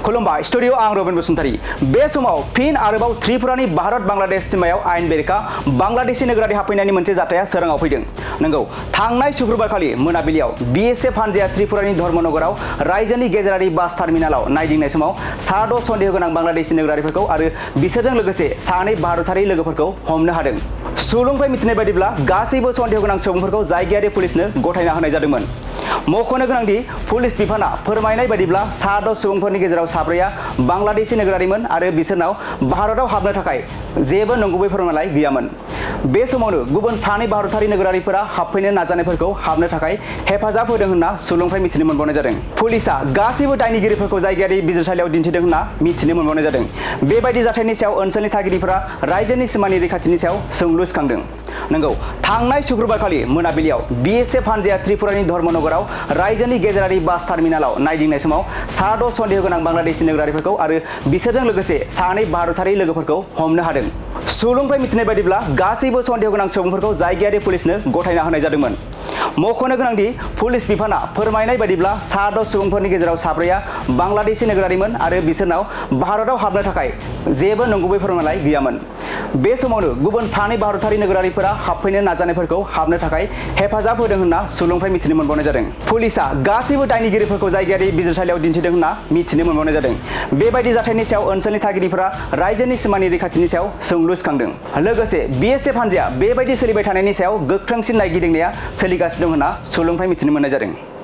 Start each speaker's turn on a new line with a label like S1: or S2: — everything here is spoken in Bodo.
S1: खुलुमबाय स्टुडियो आं रबिन बसुमतारी बे समाव फिन आरोबाव त्रिपुरानि भारत बांलादेश सीमायाव आयेन बेरेखा बांलादेशी नोगोरारि हाबफैनायनि मोनसे जाथाया सोराङाव फैदों। नंगौ, थांनाय शुक्रबारखालि मोनाबिलियाव बीएसएफ हानजाया त्रिपुरानि धर्मनगराव रायजोनि गेजेरारि बास टार्मिनालाव नायदिंनाय समाव सा 6 सन्देह गोनां बांलादेशी नोगोरारिफोरखौ आरो बिसोरजों लोगोसे सानै भारतारि लोगोफोरखौ हमनो हादों। सुलुंनिफ्राय मिथिनाय बायदिब्ला गासैबो सन्देह गोनां सुबुंफोरखौ जायगायारि पुलिसनो गथायना होनाय जादोंमोन। मख'नो गोनांदि पुलिस बिफाना फोरमायनाय बायदिब्ला सा 6 सुबुंफोरनि गेजेराव साब्रैया बांलादेशी नोगोरारिमोन आरो बिसोरनाव भारताव हाबनो थाखाय जेबो नंगुबै फोरमानलाइ गैयामोन। बे समावनो गुबुन सानै भारतारि नोगोरारिफोरा हाबफैनो नाजानायफोरखौ हाबनो थाखाय हेफाजाब होदों होनना सुलुंनिफ्राय मिथिनो मोनबावनाय जादों। पुलिसआ गासैबो दायनिगिरिफोरखौ जायगायारि बिजिरसालियाव दिन्थिदों होनना मिथिनो मोनबावनाय जादों। बेबायदि जाथायनि सायाव ओनसोलनि थागिरिफोरा रायजोनि सिमानि रैखाथिनि सायाव सोंलु सिखांदों। नंगौ, थांनाय शुक्रबारखालि मोनाबिलियाव बीएसएफ हानजाया त्रिपुरानि धर्मनगराव रायजोनि गेजेरारि बास टार्मिनालाव नायदिंनाय समाव सा 6 सन्देह गोनां बांलादेशी नोगोरारिफोरखौ आरो बिसोरजों लोगोसे सानै भारतारि लोगोफोरखौ हमनो हादों। सुलुंनिफ्राय मिथिनाय बायदिब्ला गासैबो सन्देह गोनां सुबुंफोरखौ जायगायारि पुलिसनो गथायना होनाय जादोंमोन। मख'नो गोनांदि पुलिस बिफाना फोरमायनाय बायदिब्ला सा 6 सुबुंफोरनि गेजेराव साब्रैया बांलादेशी नोगोरारिमोन आरो बिसोरनाव भारताव हाबनो थाखाय जेबो नंगुबै फोरमानलाइ गैयामोन। बे समावनो गुबुन सानै भारतारि नोगोरारिफोरा हाबफैनो नाजानायफोरखौ हाबनो थाखाय हेफाजाब होदों होनना सुलुंनिफ्राय मिथिनो मोनबावनाय जादों। पुलिसआ गासैबो दायनिगिरिफोरखौ जायगायारि बिजिरसालियाव दिन्थिदों होनना मिथिनो मोनबावनाय जादों। बेबायदि जाथायनि सायाव ओनसोलनि थागिरिफोरा रायजोनि सिमानि रैखाथिनि सायाव सोंलु सिखांदों। लोगोसे बीएसएफ हानजाया बेबायदि सोलिबाय थानायनि सायाव गोख्रोंसिन नायगिदिंनाया सोलिगासिनो दं होनना सुलुंनिफ्राय मिथिनो मोननाय जादों।